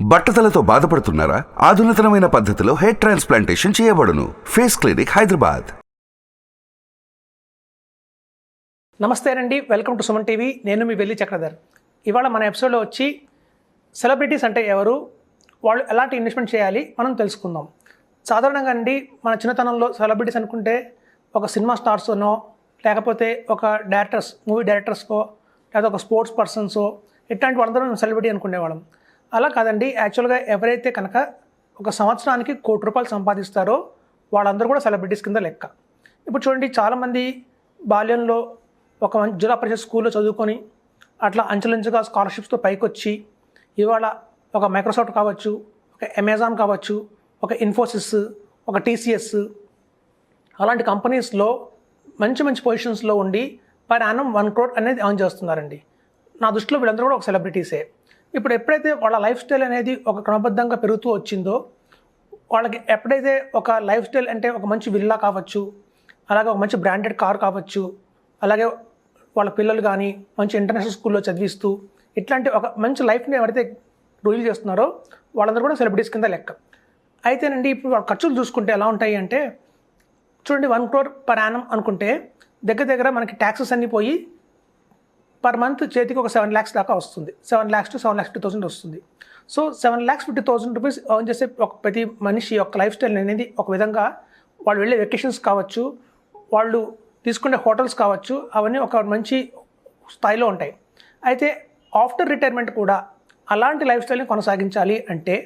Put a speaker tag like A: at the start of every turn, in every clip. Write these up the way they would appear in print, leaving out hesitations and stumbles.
A: బట్టతలతో బాధపడుతున్నారా? ఆధునితనమైన పద్ధతిలో hair transplantation చేయబడును. Face clinic, Hyderabad.
B: నమస్తే అండి, వెల్కమ్ టు సుమన్ టీవీ. నేను మీ వెల్లి చక్రధర్. ఇవాళ మన ఎపిసోడ్లో వచ్చి సెలబ్రిటీస్ అంటే ఎవరు, వాళ్ళు ఎలాంటి ఇన్వెస్ట్మెంట్ చేయాలి మనం తెలుసుకుందాం. సాధారణంగా అండి మన చిన్నతనంలో సెలబ్రిటీస్ అనుకుంటే ఒక సినిమా స్టార్స్నో, లేకపోతే ఒక డైరెక్టర్స్, మూవీ డైరెక్టర్స్కో, లేదా ఒక స్పోర్ట్స్ పర్సన్సో, ఇట్లాంటి వాళ్ళందరూ మేము సెలబ్రిటీ అనుకునేవాళ్ళం. అలా కాదండి, యాక్చువల్గా ఎవరైతే కనుక ఒక సంవత్సరానికి ₹1,00,00,000 సంపాదిస్తారో వాళ్ళందరూ కూడా సెలబ్రిటీస్ కింద లెక్క. ఇప్పుడు చూడండి, చాలామంది బాల్యంలో ఒక జిల్లా పరిషత్ స్కూల్లో చదువుకొని అట్లా అంచెలంచెగా స్కాలర్షిప్స్తో పైకొచ్చి ఇవాళ ఒక మైక్రోసాఫ్ట్ కావచ్చు, ఒక అమెజాన్ కావచ్చు, ఒక ఇన్ఫోసిస్, ఒక టీసీఎస్ అలాంటి కంపెనీస్లో మంచి మంచి పొజిషన్స్లో ఉండి పర్ యానం 1 crore అనేది ఎర్న్ చేస్తున్నారండి. నా దృష్టిలో వీళ్ళందరూ కూడా ఒక సెలబ్రిటీసే. ఇప్పుడు ఎప్పుడైతే వాళ్ళ లైఫ్ స్టైల్ అనేది ఒక క్రమబద్ధంగా పెరుగుతూ వచ్చిందో, వాళ్ళకి ఎప్పుడైతే ఒక లైఫ్ స్టైల్ అంటే ఒక మంచి విల్లా కావచ్చు, అలాగే ఒక మంచి బ్రాండెడ్ కార్ కావచ్చు, అలాగే వాళ్ళ పిల్లలు కానీ మంచి ఇంటర్నేషనల్ స్కూల్లో చదివిస్తూ ఇట్లాంటి ఒక మంచి లైఫ్ని ఎవరైతే రూల్ చేస్తున్నారో వాళ్ళందరూ కూడా సెలబ్రిటీస్ కింద లెక్క. అయితేనండి ఇప్పుడు వాళ్ళ ఖర్చులు చూసుకుంటే ఎలా ఉంటాయి అంటే, చూడండి 1 crore పర్ యానం అనుకుంటే దగ్గర దగ్గర మనకి ట్యాక్సెస్ అన్నీ పోయి పర్ మంత్ చేతికి ఒక 7 lakhs దాకా వస్తుంది. 7 lakhs to 7,50,000 వస్తుంది. సో 7,50,000 రూపీస్ ఎర్న్ చేసే ఒక ప్రతి మనిషి యొక్క లైఫ్ స్టైల్ అనేది ఒక విధంగా వాళ్ళు వెళ్ళే వెకేషన్స్ కావచ్చు, వాళ్ళు తీసుకునే హోటల్స్ కావచ్చు, అవన్నీ ఒక మంచి స్థాయిలో ఉంటాయి. అయితే ఆఫ్టర్ రిటైర్మెంట్ కూడా అలాంటి లైఫ్ స్టైల్ని కొనసాగించాలి అంటే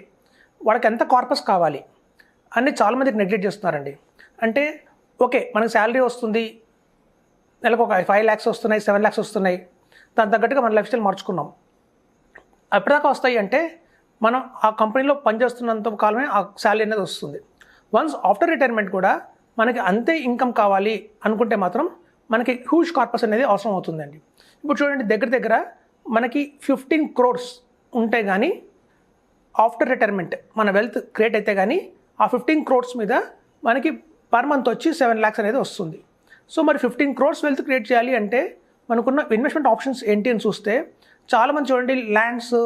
B: వాళ్ళకి ఎంత కార్పస్ కావాలి అని చాలామందికి నెగ్లెక్ట్ చేస్తున్నారండి. అంటే ఓకే, మనకి శాలరీ వస్తుంది, నెలకు ఒక 5 lakhs వస్తున్నాయి, 7 lakhs వస్తున్నాయి, దాని తగ్గట్టుగా మన లైఫ్ స్టైల్ మార్చుకున్నాం. ఎప్పటిదాకా వస్తాయి అంటే మనం ఆ కంపెనీలో పనిచేస్తున్నంత కాలమే ఆ శాలరీ అనేది వస్తుంది. వన్స్ ఆఫ్టర్ రిటైర్మెంట్ కూడా మనకి అంతే ఇన్కమ్ కావాలి అనుకుంటే మాత్రం మనకి హ్యూజ్ కార్పస్ అనేది అవసరం అవుతుందండి. ఇప్పుడు చూడండి, దగ్గర దగ్గర మనకి 15 crores ఉంటే కానీ ఆఫ్టర్ రిటైర్మెంట్ మన వెల్త్ క్రియేట్ అయితే కానీ ఆ 15 crores మీద మనకి పర్ మంత్ వచ్చి 7 lakhs అనేది వస్తుంది. సో మరి 15 crores వెల్త్ క్రియేట్ చేయాలి అంటే మనకున్న ఇన్వెస్ట్మెంట్ ఆప్షన్స్ ఏంటి అని చూస్తే, చాలామంది చూడండి ల్యాండ్స్,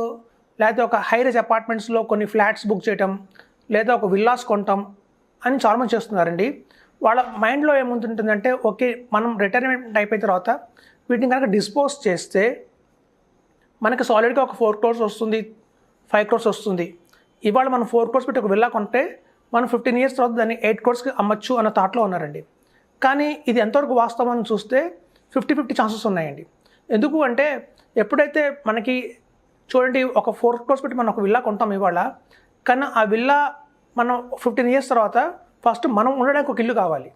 B: లేదా ఒక హై రైజ్ అపార్ట్మెంట్స్లో కొన్ని ఫ్లాట్స్ బుక్ చేయటం, లేదా ఒక విల్లాస్ కొనటం అని చాలామంది చేస్తున్నారండి. వాళ్ళ మైండ్లో ఏముంటుందంటే, ఓకే మనం రిటైర్మెంట్ అయిపోయిన తర్వాత వీటిని కనుక డిస్పోజ్ చేస్తే మనకి సాలిడ్గా ఒక 4 crores వస్తుంది, 5 crores వస్తుంది. ఇవాళ మనం 4 crores పెట్టి ఒక విల్లా కొంటే మనం 15 years తర్వాత దాన్ని 8 crores అమ్మచ్చు అన్న థాట్లో ఉన్నారండి. కానీ ఇది ఎంతవరకు వాస్తవం అని చూస్తే 50-50 ఛాన్సెస్ ఉన్నాయండి. ఎందుకు అంటే, ఎప్పుడైతే మనకి చూడండి ఒక 4 crores పెట్టి మనం ఒక విల్లా కొంటాం ఇవాళ, కానీ ఆ విల్లా మనం 15 years తర్వాత ఫస్ట్ మనం ఉండడానికి ఒక ఇల్లు కావాలి.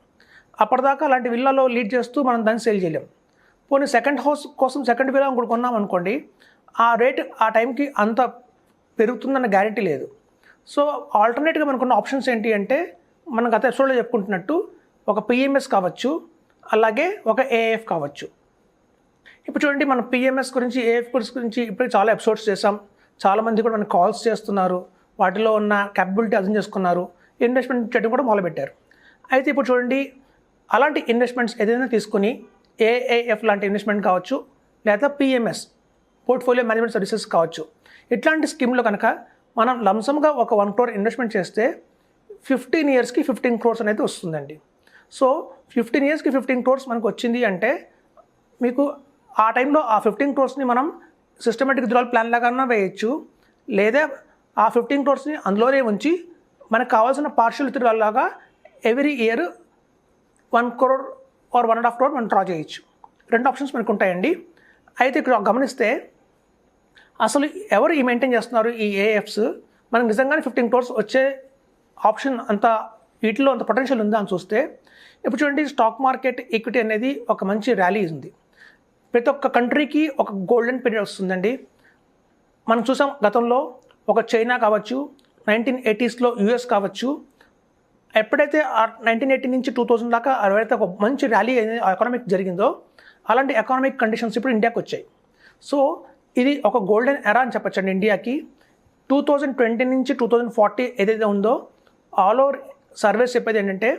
B: అప్పటిదాకా అలాంటి విల్లాలో లీడ్ చేస్తూ మనం దాన్ని సేల్ చేయలేం. పోనీ సెకండ్ హౌస్ కోసం సెకండ్ విల్లా ఇంకోటి కొన్నాం అనుకోండి, ఆ రేట్ ఆ టైంకి అంత పెరుగుతుందన్న గ్యారెంటీ లేదు. సో ఆల్టర్నేట్గా మనకున్న ఆప్షన్స్ ఏంటి అంటే, మనం గత ఎపిసోడ్లో చెప్పుకుంటున్నట్టు ఒక పిఎంఎస్ కావచ్చు, అలాగే ఒక ఏఎఫ్ కావచ్చు. ఇప్పుడు చూడండి, మనం పిఎంఎస్ గురించి, ఏఎఫ్ గురించి ఇప్పుడు చాలా ఎపిసోడ్స్ చేసాం. చాలామంది కూడా మనకి కాల్స్ చేస్తున్నారు, వాటిలో ఉన్న క్యాపబిలిటీ అర్థం చేసుకున్నారు, ఇన్వెస్ట్మెంట్ చేయడం కూడా మొదలుపెట్టారు. అయితే ఇప్పుడు చూడండి, అలాంటి ఇన్వెస్ట్మెంట్స్ ఏదైనా తీసుకుని ఏఏఎఫ్ లాంటి ఇన్వెస్ట్మెంట్ కావచ్చు, లేదా పిఎంఎస్ పోర్ట్ఫోలియో మేనేజ్మెంట్ సర్వీసెస్ కావచ్చు, ఇట్లాంటి స్కీమ్లో కనుక మనం లంసమ్గా ఒక 1 crore ఇన్వెస్ట్మెంట్ చేస్తే 15 yearsకి 15 crores అనేది వస్తుందండి. సో 15 yearsకి 15 crores మనకు వచ్చింది అంటే మీకు ఆ టైంలో ఆ 15 crores మనం సిస్టమేటిక్ విత్డ్రాల్ ప్లాన్ లాగా వేయచ్చు, లేదా ఆ 15 crores అందులోనే ఉంచి మనకు కావాల్సిన పార్షియల్ విత్డ్రాల్ లాగా every year 1 crore or 1.5 crore మనం డ్రా చేయొచ్చు. 2 ఆప్షన్స్ మనకు ఉంటాయండి. అయితే ఇక్కడ గమనిస్తే అసలు ఎవరు ఈ మెయింటైన్ చేస్తున్నారు ఈ ఏఎఫ్స్, మనకు నిజంగానే 15 crores వచ్చే ఆప్షన్ అంత వీటిలో అంత పొటెన్షియల్ ఉందా అని చూస్తే, ఇప్పుడు చూడండి స్టాక్ మార్కెట్ ఈక్విటీ అనేది ఒక మంచి ర్యాలీ ఉంది. ప్రతి ఒక్క కంట్రీకి ఒక గోల్డెన్ పీరియడ్ వస్తుందండి. మనం చూసాం గతంలో ఒక చైనా కావచ్చు, 1980sలో యూఎస్ కావచ్చు, ఎప్పుడైతే 1980 నుంచి 2000 దాకా ఎవరైతే ఒక మంచి ర్యాలీ ఎకనామిక్ జరిగిందో అలాంటి ఎకనామిక్ కండిషన్స్ ఇప్పుడు ఇండియాకి వచ్చాయి. సో ఇది ఒక గోల్డెన్ ఎరా అని చెప్పచ్చండి ఇండియాకి. 2020 నుంచి 2040 ఏదైతే ఉందో ఆల్ ఓవర్ సర్వేస్ చెప్పేది ఏంటంటే,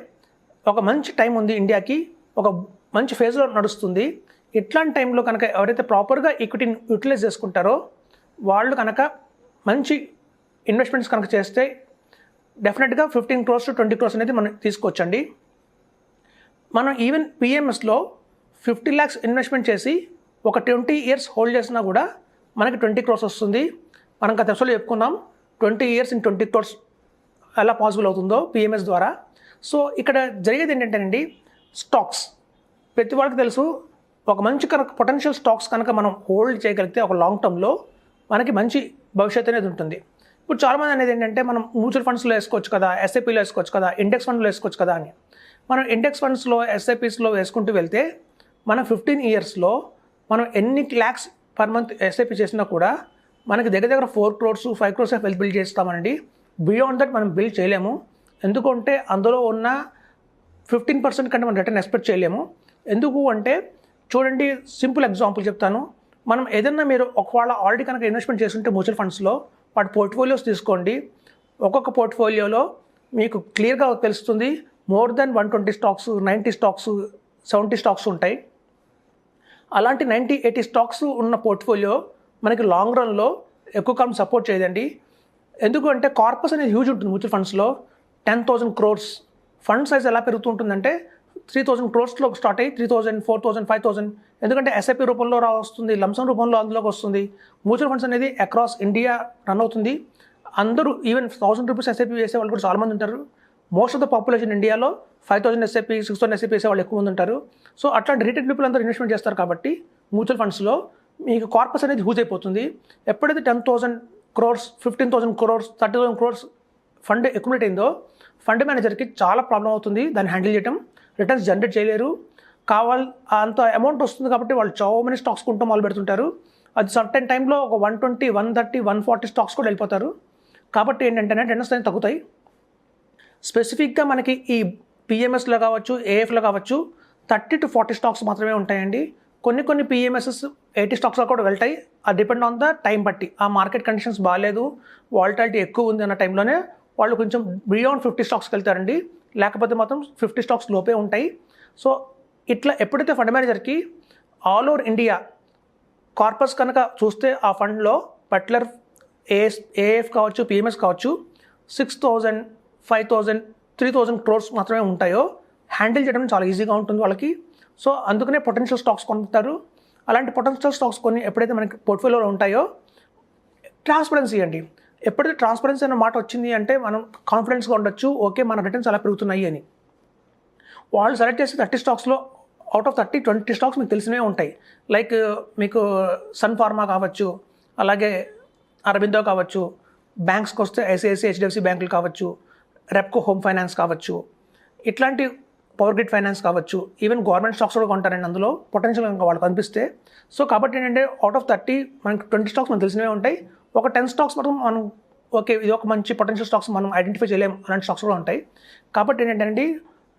B: ఒక మంచి టైం ఉంది ఇండియాకి, ఒక మంచి ఫేజ్లో నడుస్తుంది. ఇట్లాంటి టైంలో కనుక ఎవరైతే ప్రాపర్గా ఈక్విటీని యూటిలైజ్ చేసుకుంటారో వాళ్ళు కనుక మంచి ఇన్వెస్ట్మెంట్స్ కనుక చేస్తే డెఫినెట్గా 15 crores to 20 crores అనేది మనం తీసుకోవచ్చండి. మనం ఈవెన్ పిఎంఎస్లో 50 lakhs ఇన్వెస్ట్మెంట్ చేసి ఒక 20 years హోల్డ్ చేసినా కూడా మనకి 20 crores వస్తుంది. మనం గత ఎపిసోడ్లో చెప్పుకున్నాం 20 years in 20 crores ఎలా పాసిబుల్ అవుతుందో పిఎంఎస్ ద్వారా. సో ఇక్కడ జరిగేది ఏంటంటేనండి, స్టాక్స్ ప్రతి వాళ్ళకి తెలుసు, ఒక మంచి కనుక పొటెన్షియల్ స్టాక్స్ కనుక మనం హోల్డ్ చేయగలిగితే ఒక లాంగ్ టర్మ్లో మనకి మంచి భవిష్యత్తు అనేది ఉంటుంది. ఇప్పుడు చాలామంది అనేది ఏంటంటే మనం మ్యూచువల్ ఫండ్స్లో వేసుకోవచ్చు కదా, ఎస్ఐపిలో వేసుకోవచ్చు కదా, ఇండెక్స్ ఫండ్లో వేసుకోవచ్చు కదా అని. మనం ఇండెక్స్ ఫండ్స్లో ఎస్ఐపిస్లో వేసుకుంటూ వెళ్తే మనం 15 yearsలో మనం ఎన్ని lakhs పర్ మంత్ ఎస్ఐపి చేసినా కూడా మనకి దగ్గర 4 crores 5 crores of wealth build చేస్తామండి. బియాండ్ దట్ మనం బిల్డ్ చేయలేము. ఎందుకంటే అందులో ఉన్న 15% కంటే మనం రిటర్న్ ఎక్స్పెక్ట్ చేయలేము. ఎందుకు అంటే చూడండి, సింపుల్ ఎగ్జాంపుల్ చెప్తాను. మనం ఏదైనా మీరు ఒకవేళ ఆల్రెడీ కనుక ఇన్వెస్ట్మెంట్ చేస్తుంటే మ్యూచువల్ ఫండ్స్లో వాటి పోర్ట్ఫోలియోస్ తీసుకోండి. ఒక్కొక్క పోర్ట్ఫోలియోలో మీకు క్లియర్గా తెలుస్తుంది more than 120 stocks, 90 stocks, 70 stocks ఉంటాయి. అలాంటి 90-80 stocks ఉన్న పోర్ట్ఫోలియో మనకి లాంగ్ రన్లో ఎక్కువ కాలం సపోర్ట్ చేయదండి. ఎందుకు అంటే కార్పస్ అనేది హ్యూజ్ ఉంటుంది మ్యూచువల్ ఫండ్స్లో. 10,000 crores ఫండ్ సైజ్ ఎలా పెరుగుతుంటుందంటే 3,000 crores స్టార్ట్ అయ్యి 3,000, 4,000, 5,000. ఎందుకంటే ఎస్ఐపి రూపంలో వస్తుంది, లంసమ్ రూపంలో అందులోకి వస్తుంది. మ్యూచువల్ ఫండ్స్ అనేది అక్రాస్ ఇండియా రన్ అవుతుంది. అందరూ ఈవెన్ 1,000 rupees ఎస్ఐపి వేసే వాళ్ళు కూడా చాలామంది ఉంటారు. మోస్ట్ ఆఫ్ ద పాపులేషన్ ఇండియాలో 5,000 ఎస్ఐపి, 6,000 ఎస్ఐపి వేసే వాళ్ళు ఎక్కువ మంది ఉంటారు. సో అట్లాంటి రిటైల్ పీపుల్ అందరూ ఇన్వెస్ట్మెంట్ చేస్తారు కాబట్టి మ్యూచువల్ ఫండ్స్లో మీకు కార్పస్ అనేది హ్యూజ్ అయిపోతుంది. ఎప్పుడైతే 10,000 crores, 15,000 crores, 30,000 crores fund accumulate అయిందో ఫండ్ మేనేజర్కి చాలా ప్రాబ్లం అవుతుంది దాన్ని హ్యాండిల్ చేయడం. రిటర్న్స్ జనరేట్ చేయలేరు. అంత అమౌంట్ వస్తుంది కాబట్టి వాళ్ళు చాలా మెనీ స్టాక్స్ కొంటూ మొదలు పెడుతుంటారు. అది సర్టెన్ టైంలో ఒక 120, 130, 140 స్టాక్స్ కూడా వెళ్ళిపోతారు. కాబట్టి ఏంటంటే రిటర్న్స్ అనేది తగ్గుతాయి. స్పెసిఫిక్గా మనకి ఈ పిఎంఎస్లో కావచ్చు, ఏఎఫ్లో కావచ్చు 30 to 40 స్టాక్స్ మాత్రమే ఉంటాయండి. కొన్ని పిఎంఎస్ఎస్ 80 స్టాక్స్లో కూడా వెళ్తాయి. అది డిపెండ్ ఆన్ ద టైం బట్టి. ఆ మార్కెట్ కండిషన్స్ బాగాలేదు, వాలటాలిటీ ఎక్కువ ఉంది అన్న టైంలోనే వాళ్ళు కొంచెం బియాండ్ 50 స్టాక్స్కి వెళ్తారండి. లేకపోతే మాత్రం 50 స్టాక్స్ లోపే ఉంటాయి. సో ఇట్లా ఎప్పుడైతే ఫండ్ మేనేజర్కి ఆల్ ఓవర్ ఇండియా కార్పస్ కనుక చూస్తే ఆ ఫండ్లో పర్టికులర్ ఏఎఫ్ కావచ్చు, పిఎంఎస్ కావచ్చు 6,000, 5,000, 3,000 crores మాత్రమే ఉంటాయో హ్యాండిల్ చేయడం చాలా ఈజీగా ఉంటుంది వాళ్ళకి. సో అందుకనే పొటెన్షియల్ స్టాక్స్ కొంటారు. అలాంటి పొటెన్షియల్ స్టాక్స్ కొన్ని ఎప్పుడైతే మనకి పోర్ట్ఫోలియోలో ఉంటాయో ట్రాన్స్పరెన్సీ అండి. ఎప్పుడైతే ట్రాన్స్పరెన్సీ అనే మాట వచ్చింది అంటే మనం కాన్ఫిడెన్స్గా ఉండొచ్చు, ఓకే మన రిటర్న్స్ అలా పెరుగుతున్నాయి అని. వాళ్ళు సెలెక్ట్ చేసే 30 స్టాక్స్లో అవుట్ ఆఫ్ 30, 20 స్టాక్స్ మీకు తెలిసినవే ఉంటాయి. లైక్ మీకు సన్ ఫార్మా కావచ్చు, అలాగే అరబిందో కావచ్చు, బ్యాంక్స్కి వస్తే ఐసిఐసి, హెచ్డిఎఫ్సి బ్యాంకులు కావచ్చు, రెప్కో హోమ్ ఫైనాన్స్ కావచ్చు, ఇట్లాంటి పవర్ గ్రిడ్ ఫైనాన్స్ కావచ్చు, ఈవెన్ గవర్నమెంట్ స్టాక్స్ కూడా కొంటారండి అందులో పొటెన్షియల్ ఇంకా వాళ్ళకి కనిపిస్తే. సో కాబట్టి ఏంటంటే అవుట్ ఆఫ్ 30 మనకి 20 స్టాక్స్ మనకు తెలిసినవే ఉంటాయి. ఒక 10 స్టాక్స్ మాత్రం మనం ఓకే ఇది ఒక మంచి పొటెన్షియల్ స్టాక్స్ మనం ఐడెంటిఫై చేయలేము, అలాంటి స్టాక్స్ కూడా ఉంటాయి. కాబట్టి ఏంటంటే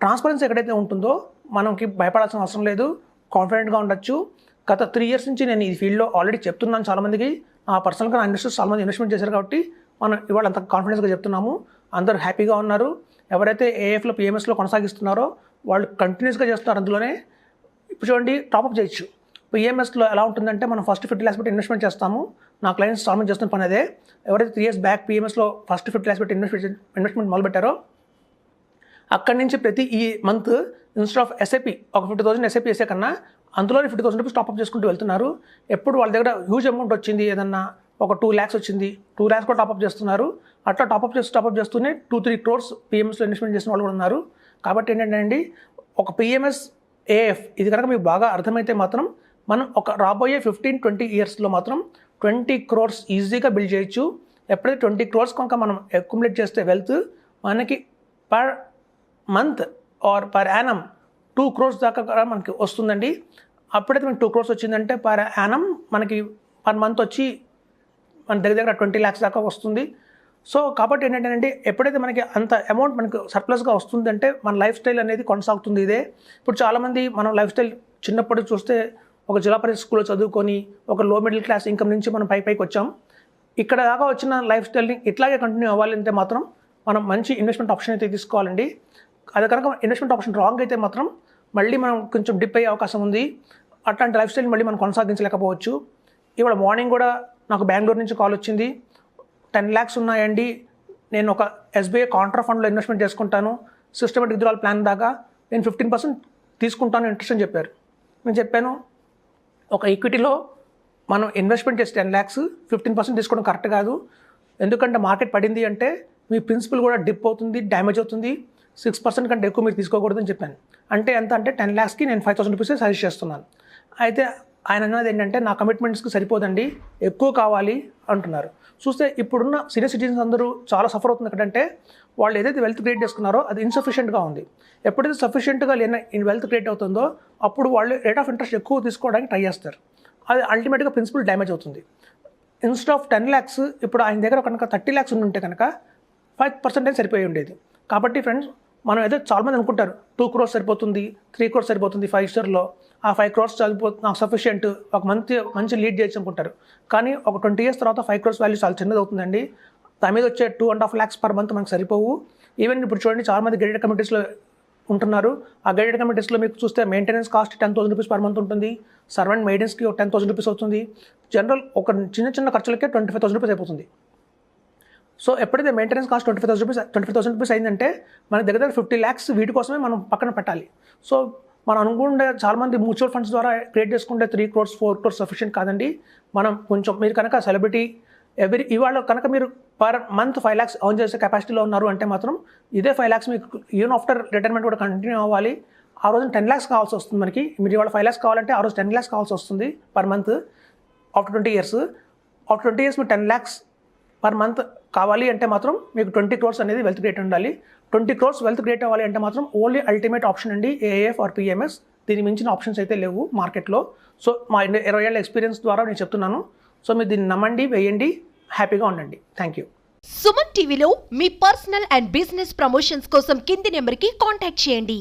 B: ట్రాన్స్పరెన్సీ ఎక్కడైతే ఉంటుందో మనకి భయపడాల్సిన అవసరం లేదు, కాన్ఫిడెంట్గా ఉండొచ్చు. గత 3 years నుంచి నేను ఈ ఫీల్డ్లో ఆల్రెడీ చెప్తున్నాను చాలామందికి. పర్సనల్గా నా ఇన్వెస్టర్స్ చాలామంది ఇన్వెస్ట్మెంట్ చేశారు కాబట్టి మనం ఇవాళ అంత కాన్ఫిడెన్స్గా చెప్తున్నాము. అందరూ హ్యాపీగా ఉన్నారు. ఎవరైతే ఏఎఫ్లో, పిఎంఎస్లో కొనసాగిస్తున్నారో వాళ్ళు కంటిన్యూస్గా చేస్తున్నారు అందులోనే. ఇప్పుడు చూడండి, టాప్అప్ చేయొచ్చు. పిఎంఎస్లో ఎలా ఉంటుందంటే మనం ఫస్ట్ 50 lakhs పెట్టి ఇన్వెస్ట్మెంట్ చేస్తాము. నా క్లయింట్స్ చాలామంది చేస్తున్న పని అదే. ఎవరైతే 3 years బ్యాక్ పిఎంఎస్లో ఫస్ట్ 50 lakhs పెట్టి ఇన్వెస్ట్మెంట్ మొదలుపెట్టారో అక్కడి నుంచి ప్రతి ఈ మంత్ ఇన్స్టెడ్ ఆఫ్ ఎస్ఐపి ఒక 50,000 ఎస్ఐపి వేసే కన్నా అందులోనే 50,000 rupees టాప్అప్ చేసుకుంటూ వెళ్తున్నారు. ఎప్పుడు వాళ్ళ దగ్గర హ్యూజ్ అమౌంట్ వచ్చింది, ఏదన్నా ఒక 2 lakhs వచ్చింది, 2 lakhs కూడా టాప్అప్ చేస్తున్నారు. అట్లా టాప్అప్ చేస్తూనే 2-3 crores పిఎంఎస్లో ఇన్వెస్ట్మెంట్ చేసిన వాళ్ళు కూడా ఉన్నారు. కాబట్టి ఏంటంటే అండి, ఒక పిఎంఎస్ ఏఎఫ్ ఇది కనుక మీకు బాగా అర్థమైతే మాత్రం మనం ఒక రాబోయే 15-20 yearsలో మాత్రం 20 crores ఈజీగా బిల్డ్ చేయొచ్చు. ఎప్పుడైతే 20 crores కనుక మనం అక్యుములేట్ చేస్తే వెల్త్ మనకి per month or per annum 2 crores దాకా మనకి వస్తుందండి. అప్పుడైతే మనకి 2 crores వచ్చిందంటే పర్ యానం మనకి పర్ మంత్ వచ్చి మన దగ్గర 20 lakhs దాకా వస్తుంది. సో కాబట్టి ఏంటంటే ఎప్పుడైతే మనకి అంత అమౌంట్ మనకు సర్ప్లస్గా వస్తుందంటే మన లైఫ్ స్టైల్ అనేది కొనసాగుతుంది ఇదే. ఇప్పుడు చాలామంది మనం లైఫ్ స్టైల్ చిన్నప్పుడు చూస్తే ఒక జిల్లా పరిషత్ స్కూల్లో చదువుకొని ఒక లో మిడిల్ క్లాస్ ఇన్కమ్ నుంచి మనం పైకి వచ్చాం. ఇక్కడ దాకా వచ్చిన లైఫ్ స్టైల్ని ఇట్లాగే కంటిన్యూ అవ్వాలంటే మాత్రం మనం మంచి ఇన్వెస్ట్మెంట్ ఆప్షన్ అయితే తీసుకోవాలండి. అది కనుక ఇన్వెస్ట్మెంట్ ఆప్షన్ రాంగ్ అయితే మాత్రం మళ్ళీ మనం కొంచెం డిప్ అయ్యే అవకాశం ఉంది. అట్లాంటి లైఫ్ స్టైల్ని మళ్ళీ మనం కొనసాగించలేకపోవచ్చు. ఇవాళ మార్నింగ్ కూడా నాకు బెంగళూరు నుంచి కాల్ వచ్చింది. 10 lakhs ఉన్నాయండి, నేను ఒక SBI కాంట్రా ఫండ్లో ఇన్వెస్ట్మెంట్ చేసుకుంటాను, సిస్టమేటిక్ విత్డ్రాల్ ప్లాన్ దాకా నేను 15% తీసుకుంటాను ఇంట్రెస్ట్ అని చెప్పారు. నేను చెప్పాను, ఒక ఈక్విటీలో మనం ఇన్వెస్ట్మెంట్ చేసి 10 lakhs 15% తీసుకోవడం కరెక్ట్ కాదు. ఎందుకంటే మార్కెట్ పడింది అంటే మీ ప్రిన్సిపల్ కూడా డిప్ అవుతుంది, డ్యామేజ్ అవుతుంది. 6% కంటే ఎక్కువ మీరు తీసుకోకూడదని చెప్పాను. అంటే ఎంత అంటే 10 lakhsకి నేను 5,000 రూపీస్ సజెస్ట్ చేస్తున్నాను. అయితే ఆయన అన్నది ఏంటంటే నా కమిట్మెంట్స్కి సరిపోదండి, ఎక్కువ కావాలి అంటున్నారు. చూస్తే ఇప్పుడున్న సీనియర్ సిటిజన్స్ అందరూ చాలా సఫర్ అవుతుంది. ఎక్కడంటే వాళ్ళు ఏదైతే వెల్త్ క్రియేట్ చేసుకున్నారో అది ఇన్సఫిషియెంట్గా ఉంది. ఎప్పుడైతే సఫిషియెంట్గా లేని వెల్త్ క్రియేట్ అవుతుందో అప్పుడు వాళ్ళు రేట్ ఆఫ్ ఇంట్రెస్ట్ ఎక్కువ తీసుకోవడానికి ట్రై చేస్తారు. అది అల్టిమేట్గా ప్రిన్సిపల్ డ్యామేజ్ అవుతుంది. ఇన్స్టెడ్ ఆఫ్ 10 lakhs ఇప్పుడు ఆయన దగ్గర కనుక 30 lakhs ఉంటే కనుక 5% సరిపోయి ఉండేది. కాబట్టి ఫ్రెండ్స్, మనం ఏదో చాలామంది అనుకుంటారు 2 crores సరిపోతుంది, 3 crores సరిపోతుంది 5 yearsలో, ఆ 5 crores సరిపోతుంది నాకు సఫిషియెంట్, ఒక మంచి లీడ్ చేయొచ్చు అనుకుంటారు. కానీ ఒక 20 years తర్వాత 5 crores వాల్యూ చాలా చిన్నది అవుతుందండి. దాని మీద వచ్చే 2.5 lakhs per month మనకు సరిపోవు. ఈవెన్ ఇప్పుడు చూడండి, చాలామంది గైడెడ్ కమిటీస్లో ఉంటున్నారు. ఆ గైడెడ్ కమిటీస్లో మీకు చూస్తే maintenance cost 10,000 rupees per month ఉంటుంది, సర్వెంట్ మెయింటెనెన్స్కి 10,000 రూపీస్ అవుతుంది, జనరల్ ఒక చిన్న ఖర్చులకే 25,000 రూపీస్ అయిపోతుంది. సో ఎప్పుడైతే మెయింటెనెన్స్ కాస్ట్ 25,000 రూపీస్ అయిందంటే మన దగ్గర 50 lakhs వీటి కోసమే మనం పక్కన పెట్టాలి. సో మనం అనుకుంటే చాలామంది మ్యూచువల్ ఫండ్స్ ద్వారా క్రియేట్ చేసుకుంటే 3 crores 4 crores సఫిషియెంట్ కాదండి. మనం కొంచెం మీరు కనుక సెలబ్రిటీ ఇవాళ కనుక మీరు పర్ మంత్ 5 lakhs ఎర్న్ చేసే కెపాసిటీలో ఉన్నారు అంటే మాత్రం ఇదే 5 lakhs మీకు ఈవెన్ ఆఫ్టర్ రిటైర్మెంట్ కూడా కంటిన్యూ అవ్వాలి. ఆ రోజు 10 lakhs కావాల్సి వస్తుంది మనకి. మీరు ఇవాళ 5 lakhs కావాలంటే ఆ రోజు 10 lakhs కావాల్సి వస్తుంది per month after 20 years. After 20 years మీరు 10 lakhs పర్ మంత్ కావాలి అంటే మాత్రం మీకు 20 crores అనేది వెల్త్ క్రియేట్ ఉండాలి. 20 crores వెల్త్ క్రియేట్ అవ్వాలి అంటే మాత్రం ఓన్లీ అల్టిమేట్ ఆప్షన్ అండి AIF ఆర్ PMS. దీని మించిన ఆప్షన్స్ అయితే లేవు మార్కెట్లో. సో మా 20 ఏళ్ళ ఎక్స్పీరియన్స్ ద్వారా నేను చెప్తున్నాను. సో మీరు దీన్ని నమ్మండి, వేయండి, హ్యాపీగా ఉండండి. Thank you.
C: సుమన్ టీవీలో మీ పర్సనల్ అండ్ బిజినెస్ ప్రమోషన్స్ కోసం కింది నెంబర్కి కాంటాక్ట్ చేయండి.